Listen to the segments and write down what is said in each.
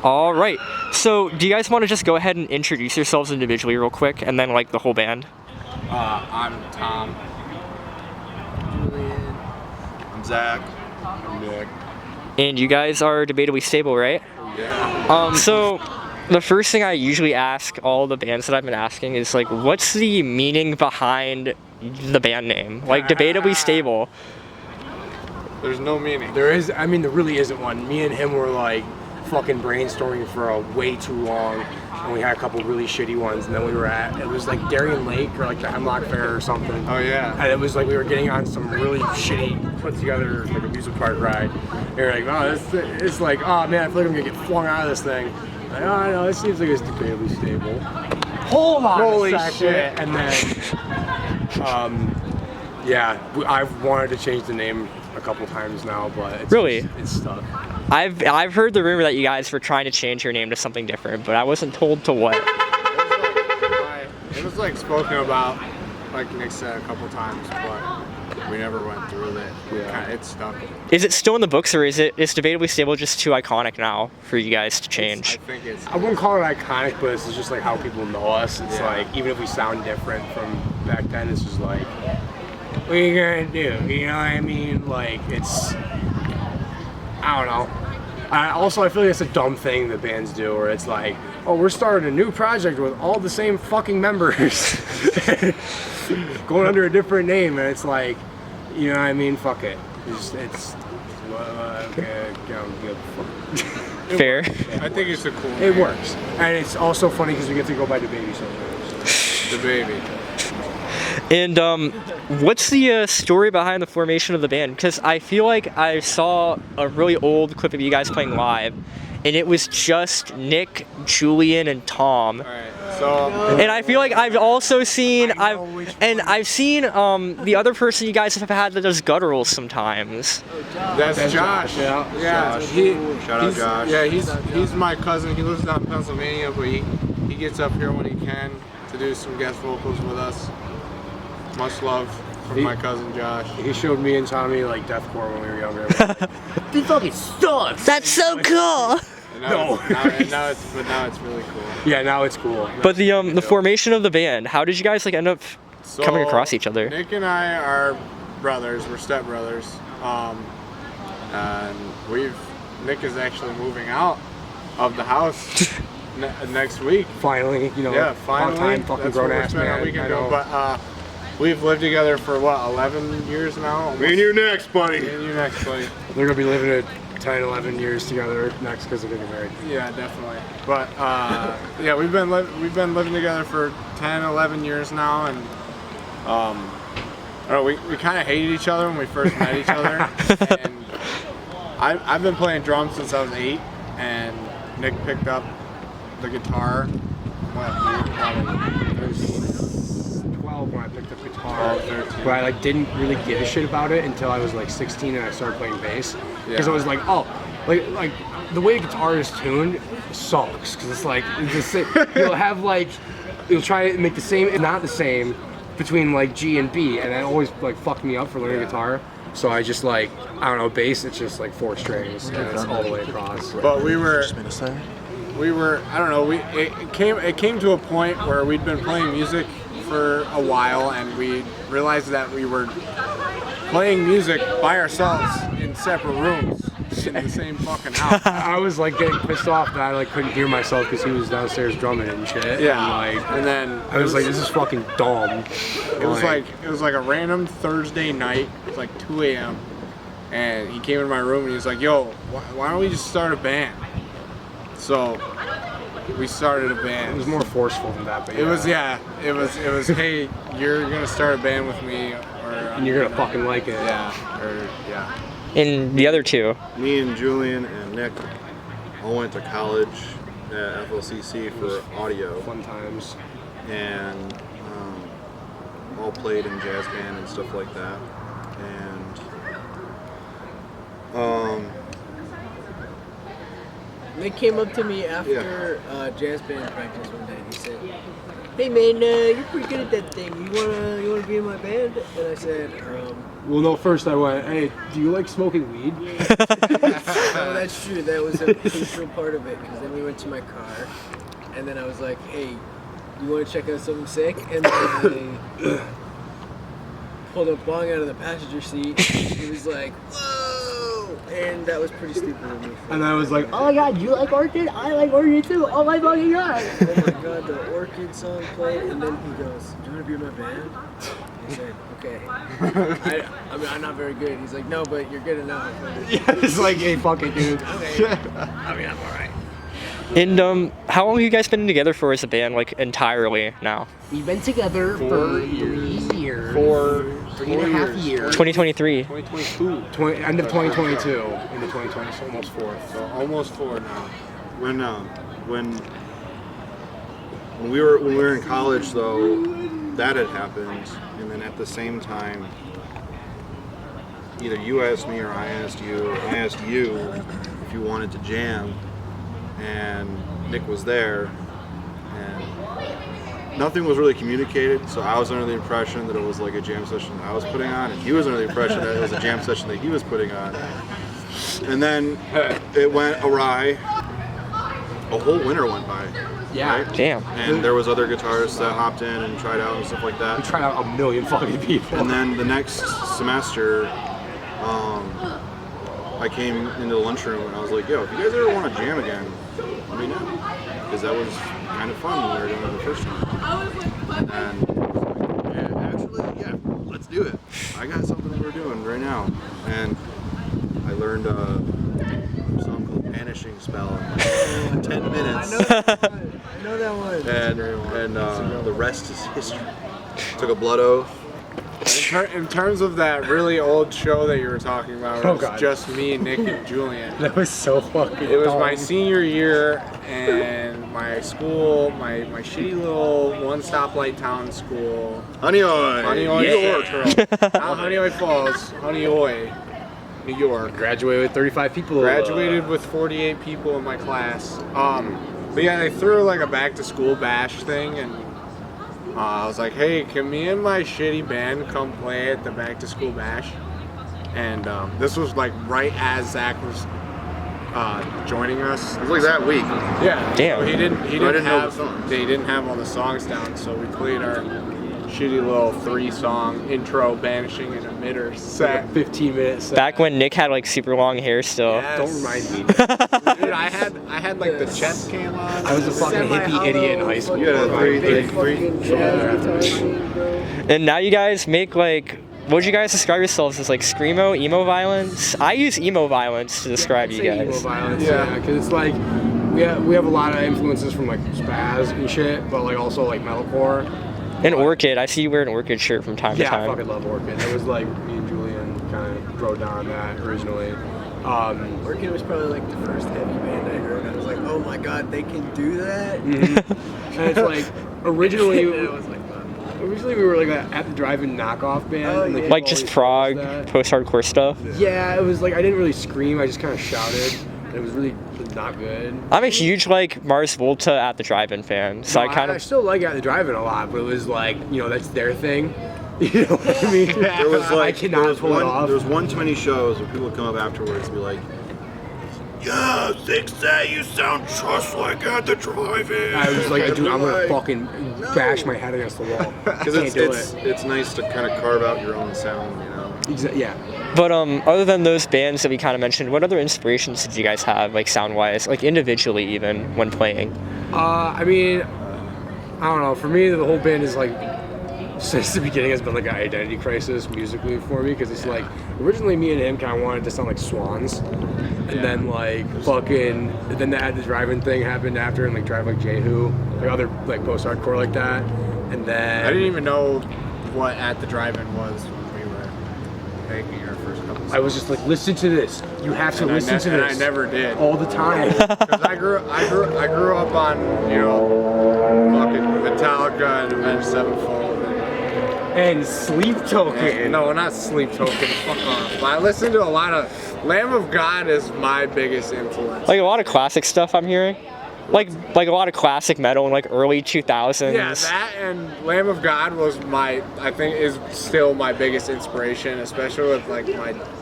All right. So, do you guys want to just go ahead and introduce yourselves individually real quick, and then like the whole band? I'm Tom. Julian. I'm Zach. I'm Nick. And you guys are Debatably Stable, right? Yeah. So, the first thing I usually ask all the bands that I've been asking is like, what's the meaning behind the band name? Like, Debatably Stable. There's no meaning. There really isn't one. Me and him were like fucking brainstorming for way too long, and we had a couple really shitty ones, and then it was like Darien Lake or like the Hemlock Fair or something. Oh yeah. And it was like we were getting on some really shitty put together like amusement park ride. And we were like, oh, it's like, oh man, I feel like I'm gonna get flung out of this thing. Like, oh no, it seems like it's debatably stable. Hold on Holy a second. shit. And then, yeah, I've wanted to change the name a couple times now, but it's stuck. I've heard the rumor that you guys were trying to change your name to something different, but I wasn't told to what. It was like spoken about, like Nick said, a couple times, but we never went through with it. Yeah. It's stuck. Is it still in the books, or is Debatably Stable just too iconic now for you guys to change? I wouldn't call it iconic, but it's just like how people know us. It's like, even if we sound different from back then, it's just like, what are you gonna do? You know what I mean? Like, it's, I don't know. I feel like it's a dumb thing that bands do, where it's like, oh, we're starting a new project with all the same fucking members, going under a different name, and it's like, you know what I mean? Fuck it. Okay, Fair. I think it's a cool name. It works, and it's also funny because we get to go by the baby sometimes. The baby. And what's the story behind the formation of the band? Because I feel like I saw a really old clip of you guys playing live, and it was just Nick, Julian, and Tom. All right. So. And I feel like I've also seen I've seen the other person you guys have had that does gutturals sometimes. That's Josh. Yeah. Shout out Josh. Yeah, he's my cousin. He lives down in Pennsylvania, but he gets up here when he can to do some guest vocals with us. Much love from my cousin Josh. He showed me and Tommy like deathcore when we were younger. This fucking sucks. That's so cool. Now it's really cool. Yeah, now it's cool. But the formation of the band, how did you guys like end up coming across each other? Nick and I are brothers. We're stepbrothers. And Nick is actually moving out of the house next week. Finally, you know. Yeah, finally. Time, fucking grown ass man. A week ago, but we've lived together for what, 11 years now? Almost. Me and you next, buddy. Me and you next, buddy. They're gonna be living it 10, 11 years together next because they're getting married. Yeah, definitely. But yeah, we've been living together for 10, 11 years now, and I don't know, we kind of hated each other when we first met each other. And I've been playing drums since I was 8, and Nick picked up the guitar. I was 12 when I picked up guitar, 13. but I like didn't really give a shit about it until I was like 16 and I started playing bass. Because I was like, oh, like the way a guitar is tuned sucks. Because it's like you'll have like you'll try to make the same, not the same, between like G and B, and that always like fucked me up for learning guitar. So I just like, I don't know, bass, it's just like 4 strings and it's all the way across. But we were, I don't know, it came to a point where we'd been playing music for a while, and we realized that we were playing music by ourselves in separate rooms in the same fucking house. I was like getting pissed off that I like couldn't hear myself because he was downstairs drumming and shit. Yeah, and then I was like, this is fucking dumb. It was like a random Thursday night. It was like 2 a.m. and he came into my room and he was like, "Yo, why don't we just start a band?" So we started a band. It was more forceful than that, but it was hey, you're gonna start a band with me, and you're gonna fucking like it. Yeah. And the other two? Me and Julian and Nick all went to college at FLCC for audio. Fun times. And all played in jazz band and stuff like that. And Nick came up to me after jazz band practice one day and he said, "Hey man, you're pretty good at that thing. You wanna be in my band?" And I said, Well, no, first I went, "Hey, do you like smoking weed?" No, that's true. That was a crucial part of it because then we went to my car, and then I was like, "Hey, you want to check out something sick?" And then I pulled a bong out of the passenger seat. He was like, "Whoa!" And that was pretty stupid of me. And I was like, oh my god, you like Orchid? I like Orchid too. Oh my fucking god. Oh my god, the Orchid song played, and then he goes, "Do you want to be in my band?" I said, "Okay." I mean, I'm not very good. He's like, "No, but you're good enough." Yeah, it's like, hey, fuck it, dude. Okay. I mean, I'm alright. And how long have you guys been together for as a band, like entirely now? We've been together for 3 years. For 3.5 years. 2023. 2022. End of 2022. Into 2020, so almost 4. So almost 4 now. When we were in college though, that had happened, and then at the same time, either you asked me or I asked you if you wanted to jam, and Nick was there, and nothing was really communicated, so I was under the impression that it was like a jam session that I was putting on, and he was under the impression that it was a jam session that he was putting on. And then it went awry. A whole winter went by. Yeah. Right? Damn. And there was other guitarists that hopped in and tried out and stuff like We that. tried out a million fucking people. And then the next semester, I came into the lunchroom and I was like, yo, if you guys ever want to jam again, let me know. Because that was kind of fun when we were doing it the first time. And yeah, actually, yeah, let's do it. I got something that we're doing right now. And I learned a song called Vanishing Spell in like 10 minutes. I know that one. And the rest is history. Took a blood oath. In terms of that really old show that you were talking about, Oh, it was God. just me, Nick, and Julian. That was so fucking It was dumb. my senior year, and my school, my shitty little one stoplight town school, Honeyoy! Honeyoy, Yeah. Not Honeyoy Falls, Honeyoy, New York. Graduated with 35 people. Graduated with 48 people in my class. But yeah, they threw like a back to school bash thing, and I was like, hey, can me and my shitty band come play at the back to school bash? And this was like right as Zach was joining us. It was like that week. Yeah. Damn. So he didn't know the have songs. they didn't have all the songs down, so we played our shitty little 3-song intro, banishing and emitter set. 15 minutes. Back when Nick had like super long hair still. Yes. Don't remind me. Dude, I had like the chest cam on. I was a fucking hippie idiot in high school. You had a three. Fucking jazz guitar scene, bro. And now you guys make like, what would you guys describe yourselves as, like screamo, emo violence? I use emo violence to describe you Emo guys. violence, Yeah. yeah, because it's like we have a lot of influences from like spaz and shit, but like also like metalcore. And Orchid, I see you wear an Orchid shirt from time to Yeah, I time. fucking love Orchid. It was like me and Julian kind of wrote down that originally. Orchid was probably like the first heavy band I heard. I was like, oh my god, they can do that? And it's like originally It was like, wow. we were like a at the drive-in knockoff band. Oh, and, yeah. people Like just always prog, told us that. post-hardcore stuff. Yeah, it was like I didn't really scream. I just kind of shouted. It was really not good. I'm a huge like Mars Volta at the drive-in fan, so No, I kind I of still like at the drive-in a lot, but it was like, you know, that's their thing. You know what I mean? There was like I cannot pull it off. there was one too many shows where people would come up afterwards and be like, "Yeah, they say you sound just like at the drive-in." I was like, dude, I'm gonna Like, fucking bash my head against the wall. Because Can't do it's nice to kind of carve out your own sound, you know. Yeah. But other than those bands that we kind of mentioned, what other inspirations did you guys have, like sound-wise, like individually even when playing? I mean, I don't know. For me, the whole band is like, since the beginning, has been like an identity crisis musically for me, because it's like originally me and him kind of wanted to sound like Swans, and then like then the drive-in thing happened after, and like Drive Like Jehu, like other like post-hardcore like that, and then I didn't even know what At the Drive-In was when we were making our first couple songs. I was just like, listen to this. You have to listen to and this. I never did. all the time. Because I grew up on, you know, fucking Metallica and Avenged Sevenfold. And Sleep Token. No, not Sleep Token. Fuck off. I listen to a lot of Lamb of God is my biggest influence. Like a lot of classic stuff I'm hearing. like a lot of classic metal in like early 2000s. Yeah, that and Lamb of God was I think is still my biggest inspiration, especially with like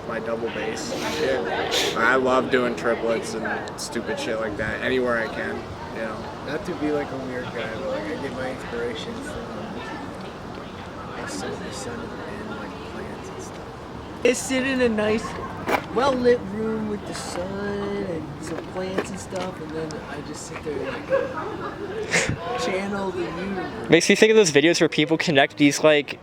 my double bass and shit. I love doing triplets and stupid shit like that anywhere I can, you know. Not to be like a weird guy, but like I get my inspiration from the sun and like plants and stuff. I sit in a nice, well-lit room with the sun and some plants and stuff, and then I just sit there and like channel the universe. Makes me think of those videos where people connect these like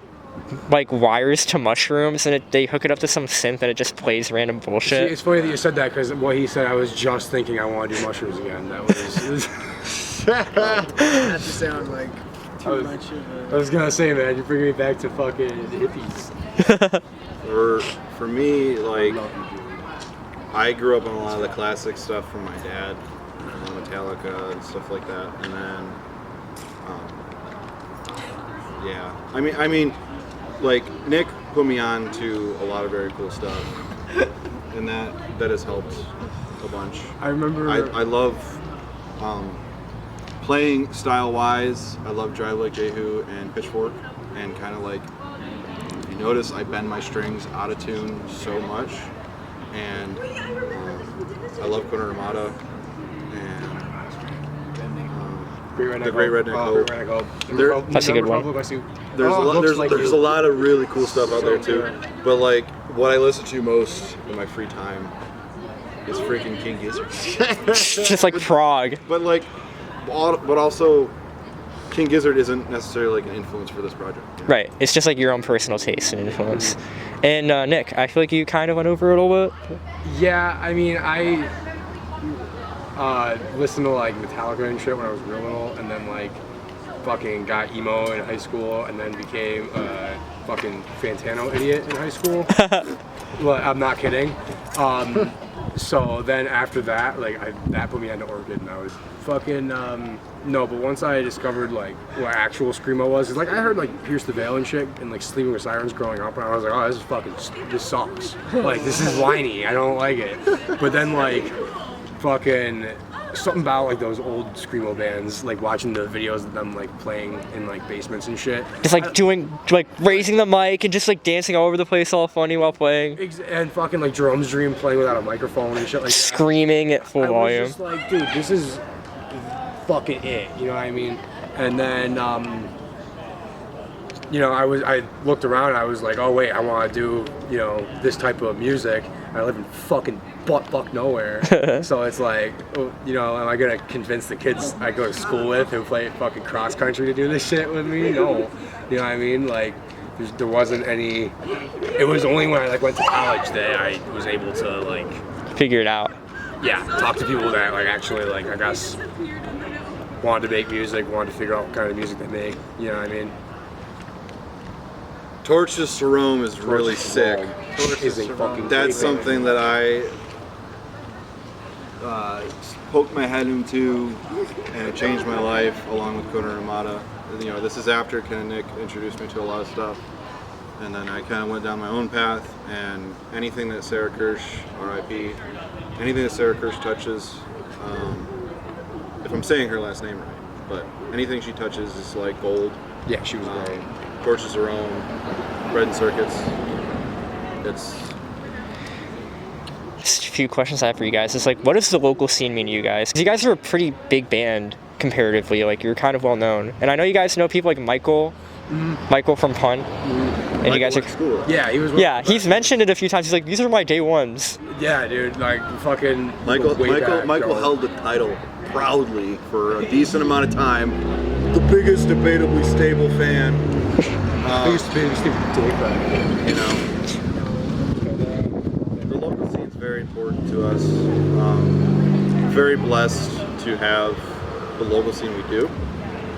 wires to mushrooms and they hook it up to some synth and it just plays random bullshit. It's funny that you said that because what he said, I was just thinking I want to do mushrooms again. That was. Not to sound like too much of I a... was gonna say, man, you're bringing me back to fucking hippies. For me, like, I grew up on a lot of the classic stuff from my dad, Metallica and stuff like that, and then, yeah. I mean, like Nick put me on to a lot of very cool stuff, and that has helped a bunch. I remember. I love playing style-wise. I love Drive Like Jehu and Pitchfork, and kind of like, if you notice, I bend my strings out of tune so much, and I love Quinter Armada and the Great Redneck Hope. That's a good one. There's a lot of really cool stuff out there too, but like what I listen to most in my free time is freaking King Gizzard. Just like Prague. But also, King Gizzard isn't necessarily like an influence for this project. You know? Right. It's just like your own personal taste and influence. And Nick, I feel like you kind of went over it a little bit. Yeah, I mean, I listened to like Metallica and shit when I was real little, and then like fucking got emo in high school, and then became a fucking Fantano idiot in high school. Well, I'm not kidding. So then after that, like that put me onto Orchid, and I was fucking no. But once I discovered like what actual screamo was, it's like I heard like Pierce the Veil and shit, and like Sleeping with Sirens growing up, and I was like, oh, this sucks. Like this is whiny. I don't like it. But then like fucking something about like those old screamo bands, like watching the videos of them like playing in like basements and shit. Just like raising the mic and just like dancing all over the place all funny while playing. And fucking like Jerome's Dream playing without a microphone and shit like that. Screaming at full volume. I was just like, dude, this is fucking it. You know what I mean? And then, you know, I looked around and I was like, oh wait, I want to do, you know, this type of music. I live in fucking butt nowhere. So it's like, you know, am I gonna convince the kids I go to school with who play fucking cross country to do this shit with me? No. You know what I mean? Like, there wasn't any. It was only when I like went to college that I was able to like figure it out. Yeah, talk to people that like actually like I guess wanted to make music, wanted to figure out what kind of music they make. You know what I mean? Torches to Rome is really sick. That's something that I poked my head into, and it changed my life along with Quinter Armada. You know, this is after kind of Nick introduced me to a lot of stuff, and then I kind of went down my own path. And anything that Sarah Kirsch, R.I.P., anything that Sarah Kirsch touches, if I'm saying her last name right, but anything she touches is like gold. Yeah, she was great. Torches her own, Red and Circuits. It's just a few questions I have for you guys. It's like, what does the local scene mean to you guys? Because you guys are a pretty big band comparatively. Like, you're kind of well known, and I know you guys know people like Michael, Michael from Pun, and Michael you guys are cool. Yeah, he was. Yeah, he's mentioned it a few times. He's like, these are my day ones. Yeah, dude, like fucking. Michael held the title proudly for a decent amount of time. The biggest Debatably Stable fan. Biggest Debatably Stable dick fan. You know. The local scene's very important to us. Very blessed to have the local scene we do.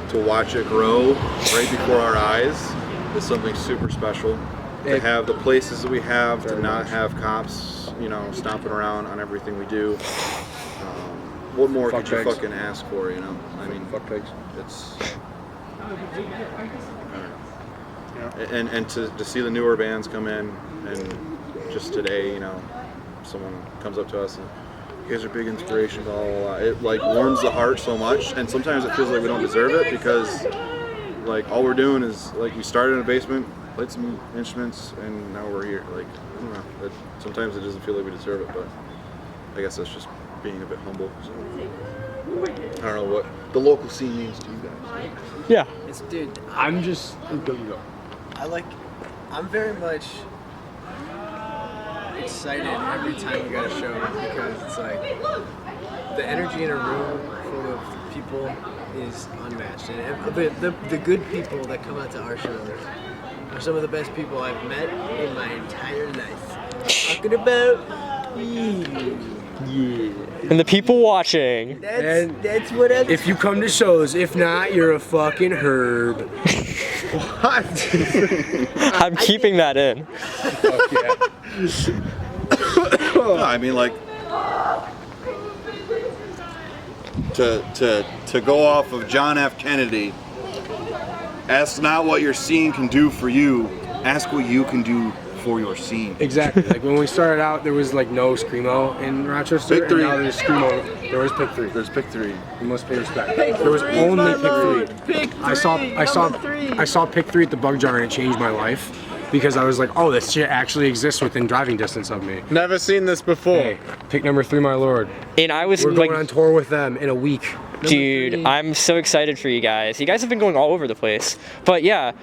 To watch it grow right before our eyes is something super special. To have the places that we have, to not have cops, you know, stomping around on everything we do. What more could you fucking ask for, you know? I mean, fuck pigs. It's... And to see the newer bands come in, and just today, you know, someone comes up to us and You guys are big inspiration, blah, blah, blah. It like warms the heart so much, and sometimes it feels like we don't deserve it because like all we're doing is like we started in a basement, played some instruments, and now we're here. Like I don't know. Sometimes it doesn't feel like we deserve it, but I guess that's just being a bit humble. So. I don't know what the local scene means to you guys. Yeah. Dude, I'm just go. I'm very much excited every time we got a show because it's like the energy in a room full of people is unmatched, and the good people that come out to our shows are some of the best people I've met in my entire life. Talking about you. Yeah. And the people watching. That's what I. If you come to shows, if not, you're a fucking herb. What? I'm keeping that in. Fuck yeah. No, I mean like to go off of John F. Kennedy. Ask not what your scene can do for you. Ask what you can do for your scene. Exactly. Like when we started out, there was like no screamo in Rochester. Pick 3. And now there's screamo. There was pick 3. There's pick 3. You must pay respect. There was only pick 3. I saw pick 3 at the Bug Jar and it changed my life because I was like, oh, this shit actually exists within driving distance of me. Never seen this before. Hey, pick number 3, my lord. And I was We're like, going on tour with them in a week. dude, I'm so excited for you guys. You guys have been going all over the place. But yeah,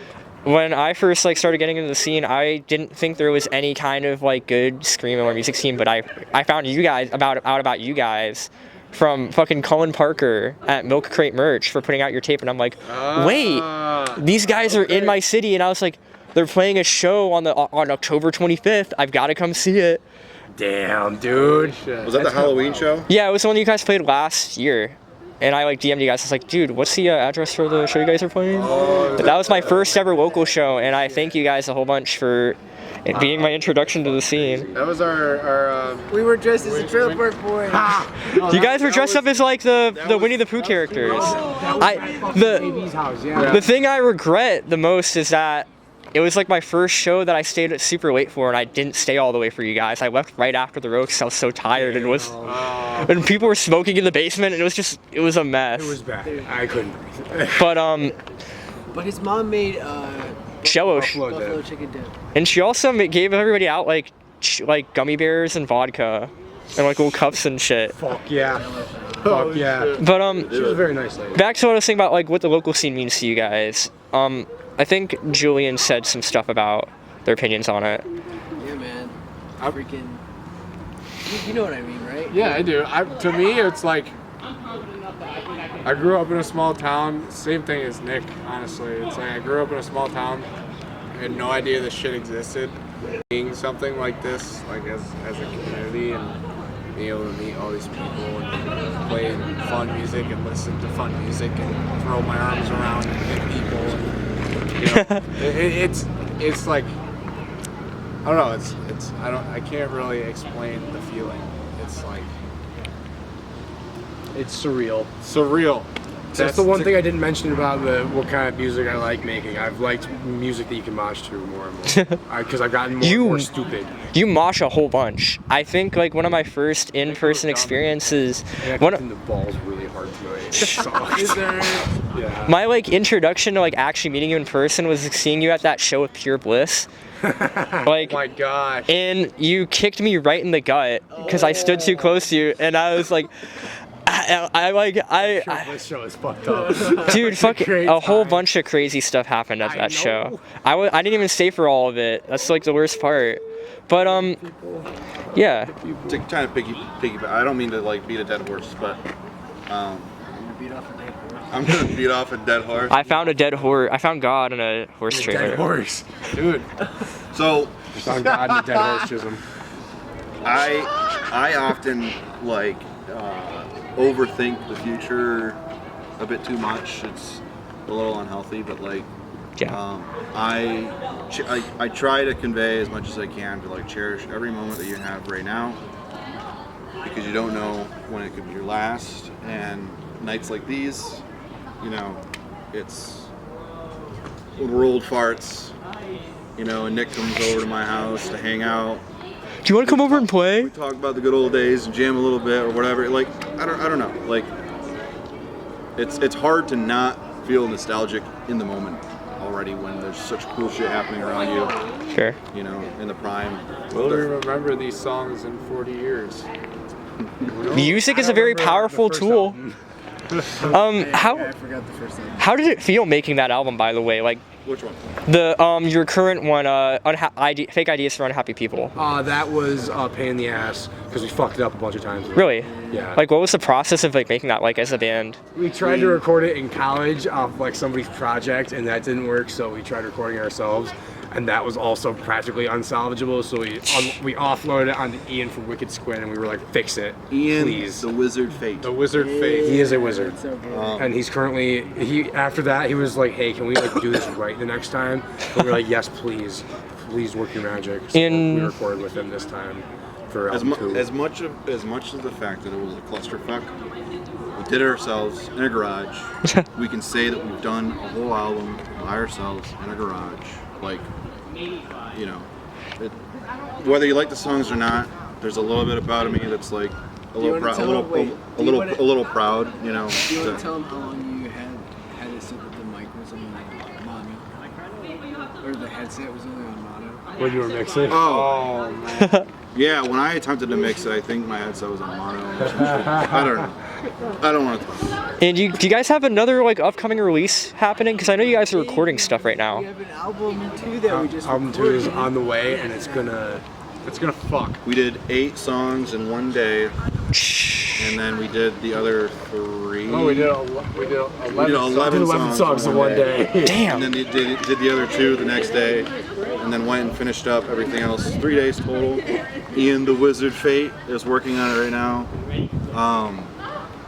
when I first like started getting into the scene, I didn't think there was any kind of like good screamo or music scene, but I found you guys out about you guys from fucking Cullen Parker at Milk Crate Merch for putting out your tape, and I'm like, wait, these guys are in my city, and I was like, they're playing a show on October 25th. I've got to come see it. Damn, dude. Was that the Halloween show? Yeah, it was the one you guys played last year. And I like DM'd you guys. I was like, dude, what's the address for the show you guys are playing? But that was my first ever local show, and I thank you guys a whole bunch for it being my introduction to the scene. That was our We were dressed as a Trailer Park Boy. You guys were dressed up as like the Winnie the Pooh characters. Baby's house, yeah. The thing I regret the most is that it was like my first show that I stayed super late for, and I didn't stay all the way for you guys. I left right after the road because I was so tired, and and people were smoking in the basement, and it was a mess. It was bad. I couldn't breathe. But his mom made Jello, buffalo chicken dip. and she also gave everybody out like gummy bears and vodka, and like little cups and shit. Fuck yeah. Fuck yeah. But She was a very nice lady. back to what I was saying about like what the local scene means to you guys. I think Julian said some stuff about their opinions on it. Yeah, man. Freaking. You know what I mean, right? Yeah, I do. To me, it's like I grew up in a small town. Same thing as Nick, honestly. It's like I grew up in a small town. I had no idea this shit existed. Being something like this, like as a community, and being able to meet all these people and play fun music and listen to fun music and throw my arms around and hit people. And, you know, it's like I don't know. I can't really explain the feeling. It's like It's surreal. surreal. That's the one thing I didn't mention about what kind of music I like making. I've liked music that you can mosh to more and more. Because I've gotten more and more stupid. You mosh a whole bunch. I think like one of my first in-person experiences. Yeah, kicking the balls really hard tonight. It sucked. Yeah. My like introduction to like actually meeting you in person was seeing you at that show with Pure Bliss. Like, Oh my gosh. and you kicked me right in the gut because I stood too close to you, and I was like, This show is fucked up. dude, fuck, great a whole time. bunch of crazy stuff happened at I that show. know. I didn't even stay for all of it. That's like the worst part. But yeah. To kind of piggyback. I don't mean to like beat a dead horse, but I'm gonna beat off a dead horse. I found a dead horse. I found God in a horse trailer. Dead horse. Dude. So I found God in a dead horse chism. I often like overthink the future a bit too much. It's a little unhealthy, but like Yeah. I try to convey as much as I can to like cherish every moment that you have right now, because you don't know when it could be your last. And nights like these, you know, it's when we're old farts, you know, and Nick comes over to my house to hang out. you want to come over and play? We talk about the good old days, jam a little bit or whatever. Like I don't know. Like it's hard to not feel nostalgic in the moment already when there's such cool shit happening around you. Sure. You know, in the prime. Will we remember these songs in 40 years? Music is a very powerful tool. I forgot the first name. How did it feel making that album, by the way? Like Which one? the your current one, Fake Ideas for Unhappy People. That was a pain in the ass because we fucked it up a bunch of times. Really? Yeah. Like, what was the process of like making that like as a band? We tried to record it in college off like somebody's project, and that didn't work. So we tried recording it ourselves, and that was also practically unsalvageable. So we offloaded it onto Ian from Wicked Squid, and we were like, "Fix it, Ian, please." the Wizard Fate. The Wizard Fate. He is a wizard, So good. and he's currently after that he was like, "Hey, can we like do this right the next time?" And we were like, "Yes, please work your magic." So we recorded with him this time for album 2. As much as the fact that it was a clusterfuck, we did it ourselves in a garage. We can say that we've done a whole album by ourselves in a garage. Like, you know, whether you like the songs or not, there's a little bit about me that's like a little proud, a little proud. You know. Do you want to tell them how long you had it so that the mic was on mono, or the headset was only on mono? When you were mixing. Oh, man. Yeah, when I attempted to mix it, I think my headset was on mono. I don't know. I don't want to talk. And do you guys have another like upcoming release happening? Because I know you guys are recording stuff right now. We have an album 2 that we just Album 2 is on the way, and it's gonna fuck. We did 8 songs in one day, and then we did the other 3. Oh, we did 11 songs in one day. Damn. And then did the other 2 the next day, and then went and finished up everything else. 3 days total. Ian, the Wizard Fate, is working on it right now.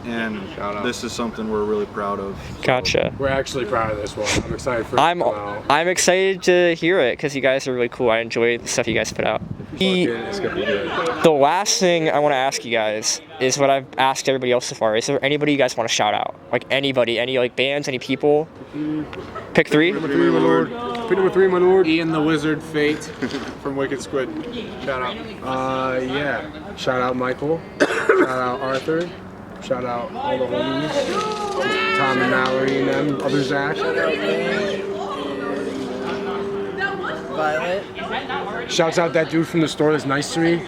And this is something we're really proud of. Gotcha. We're actually proud of this one. I'm excited for it. I'm excited to hear it because you guys are really cool. I enjoy the stuff you guys put out. It's gonna be good. The last thing I want to ask you guys is what I've asked everybody else so far. Is there anybody you guys want to shout out? Like anybody, any like bands, any people? Pick 3. Number 3, my lord. Pick number 3, my lord. Ian the Wizard Fate from Wicked Squid. Shout out. Yeah. Shout out Michael. Shout out Arthur. Shout out all the homies. Tom and Mallory and them. Other Zach. Violet. Shouts out that dude from the store that's nice to me.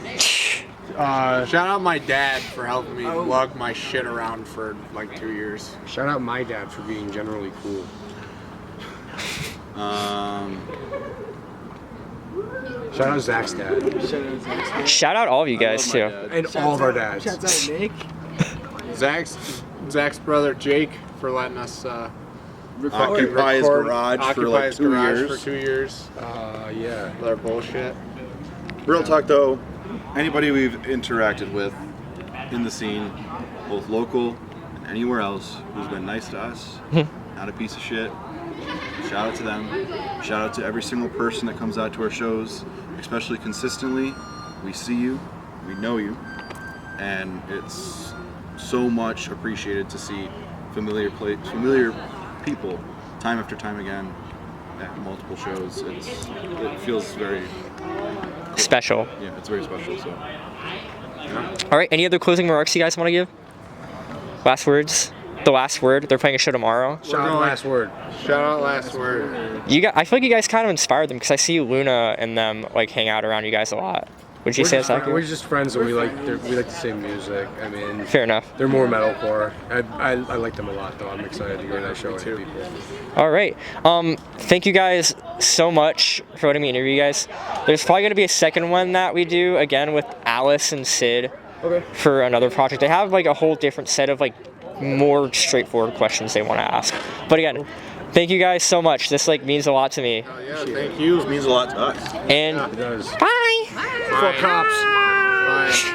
Shout out my dad for helping me lug my shit around for like 2 years. Shout out my dad for being generally cool. Shout out Zach's dad. Shout out all of you guys too. And all of our dads. Shouts out Nick. Zach's brother Jake for letting us Occupy his garage for like 2 years. For 2 years. Yeah. Their bullshit. Real talk though, anybody we've interacted with in the scene, both local and anywhere else, who's been nice to us, not a piece of shit, shout out to them. Shout out to every single person that comes out to our shows, especially consistently. We see you, we know you, and it's so much appreciated to see familiar people time after time again at multiple shows. It feels very Special. Yeah, it's very special. So, All right. Any other closing remarks you guys want to give? Last words. The last word. They're playing a show tomorrow. Shout out Last Word. Shout out Last Word. I feel like you guys kind of inspired them because I see Luna and them like hang out around you guys a lot. Would you say that's accurate? We're just friends and we like the same music. I mean, Fair enough. they're more metalcore. I like them a lot though. I'm excited to go to that show with people. All right. Thank you guys so much for letting me interview you guys. There's probably going to be a second one that we do again with Alice and Sid for another project. They have like a whole different set of like more straightforward questions they want to ask. But again, thank you guys so much. This like means a lot to me. Yeah, thank you. it means a lot to us. And It does. bye. Fuck cops. Bye.